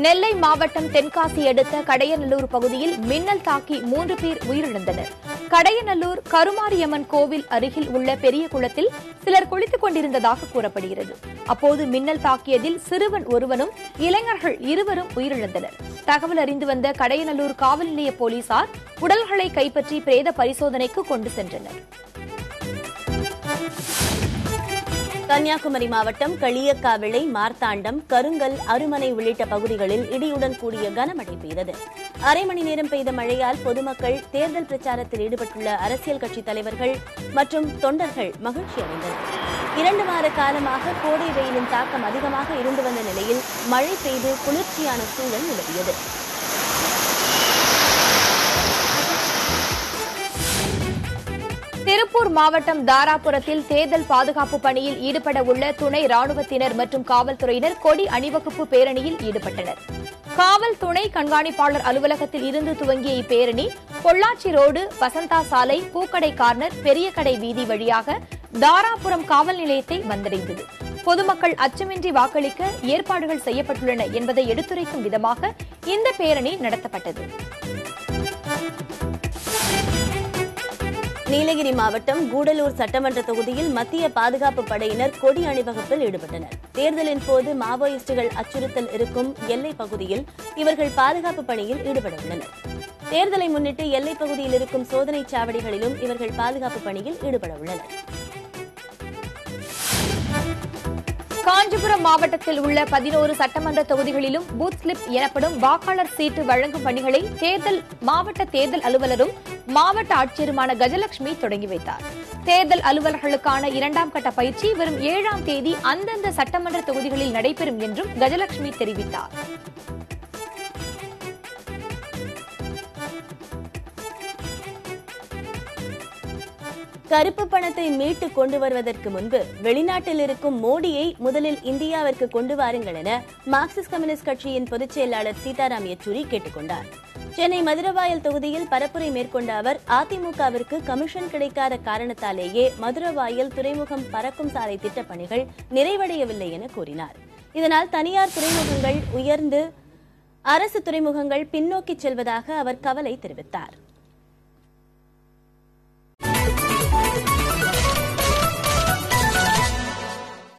நெல்லை மாவட்டம் தென்காசி அடுத்த கடையநல்லூர் பகுதியில் மின்னல் தாக்கி 3 பேர் உயிரிழந்தனர். கடையநல்லூர் கருமாரியம்மன் கோவில் அருகில் உள்ள பெரிய குளத்தில் சிலர் குளித்துக் கொண்டிருந்ததாக கூறப்படுகிறது. அப்போது மின்னல் தாக்கியதில் சிறுவன் ஒருவனும் இளைஞர்கள் இருவரும் உயிரிழந்தனர். தகவல் அறிந்து வந்த கடையநல்லூர் காவல் நிலைய போலீசார் உடல்களை கைப்பற்றி பிரேத பரிசோதனைக்கு கொண்டு சென்றனர். கன்னியாகுமரி மாவட்டம் களியக்காவிளை, மார்த்தாண்டம், கருங்கல், அருமனை உள்ளிட்ட பகுதிகளில் இடியுடன் கூடிய கனமழை பெய்தது. அரை மணி நேரம் பெய்த மழையால் பொதுமக்கள், தேர்தல் பிரச்சாரத்தில் ஈடுபட்டுள்ள அரசியல் கட்சித் தலைவர்கள் மற்றும் தொண்டர்கள் மகிழ்ச்சி அடைந்தனர். 2 வார காலமாக கோடை வெயிலின் தாக்கம் அதிகமாக இருந்து வந்த நிலையில் மழை பெய்து குளிர்ச்சியான சூழல் நிலவியது. திருப்பூர் மாவட்டம் தாராபுரத்தில் தேர்தல் பாதுகாப்பு பணியில் ஈடுபட உள்ள துணை ராணுவத்தினர் மற்றும் காவல்துறையினர் கொடி அணிவகுப்பு பேரணியில் ஈடுபட்டனர். காவல் துணை கண்காணிப்பாளர் அலுவலகத்தில் இருந்து துவங்கிய இப்பேரணி பொள்ளாச்சி ரோடு, வசந்தா சாலை, பூக்கடை கார்னர், பெரிய கடை வீதி வழியாக தாராபுரம் காவல் நிலையத்தை வந்தடைந்தது. பொதுமக்கள் அச்சமின்றி வாக்களிக்க ஏற்பாடுகள் செய்யப்பட்டுள்ளன என்பதை எடுத்துரைக்கும் விதமாக இந்த பேரணி நடத்தப்பட்டது. நீலகிரி மாவட்டம் கூடலூர் சட்டமன்ற தொகுதியில் மத்திய பாதுகாப்பு படையினர் கொடி அணிவகுப்பில் ஈடுபட்டனர். தேர்தலின் போது மாவோயிஸ்டுகள் அச்சுறுத்தல் இருக்கும் எல்லைப் பகுதியில் இவர்கள் பாதுகாப்பு பணியில் ஈடுபட உள்ளனர். தேர்தலை முன்னிட்டு எல்லைப் பகுதியில் இருக்கும் சோதனைச் சாவடிகளிலும் இவர்கள் பாதுகாப்பு பணியில் ஈடுபட உள்ளனர். காஞ்சிபுரம் மாவட்டத்தில் உள்ள 11 சட்டமன்ற தொகுதிகளிலும் பூத் ஸ்லிப் எனப்படும் வாக்காளர் சீட்டு வழங்கும் பணிகளை மாவட்ட தேர்தல் அலுவலரும் மாவட்ட ஆட்சியருமான கஜலட்சுமி தொடங்கி வைத்தார். தேர்தல் அலுவலர்களுக்கான 2ஆம் கட்ட பயிற்சி வரும் 7ஆம் தேதி அந்தந்த சட்டமன்ற தொகுதிகளில் நடைபெறும் என்றும் கஜலட்சுமி தெரிவித்தார். கருப்பு பணத்தை மீட்டு கொண்டு வருவதற்கு முன்பு வெளிநாட்டில் இருக்கும் மோடியை முதலில் இந்தியாவிற்கு கொண்டு வாருங்கள் என மார்க்சிஸ்ட் கம்யூனிஸ்ட் கட்சியின் பொதுச் செயலாளர் சீதாராம் யெச்சூரி கேட்டுக் கொண்டார். சென்னை மதுரவாயல் தொகுதியில் பரப்புரை மேற்கொண்ட அவர், அதிமுகவிற்கு கமிஷன் கிடைக்காத காரணத்தாலேயே மதுரவாயல் துறைமுகம் பறக்கும் சாலை திட்டப் பணிகள் நிறைவடையவில்லை என கூறினார். இதனால் தனியார் துறைமுகங்கள் உயர்ந்து அரசு துறைமுகங்கள் பின்னோக்கி செல்வதாக அவர் கவலை தெரிவித்தார்.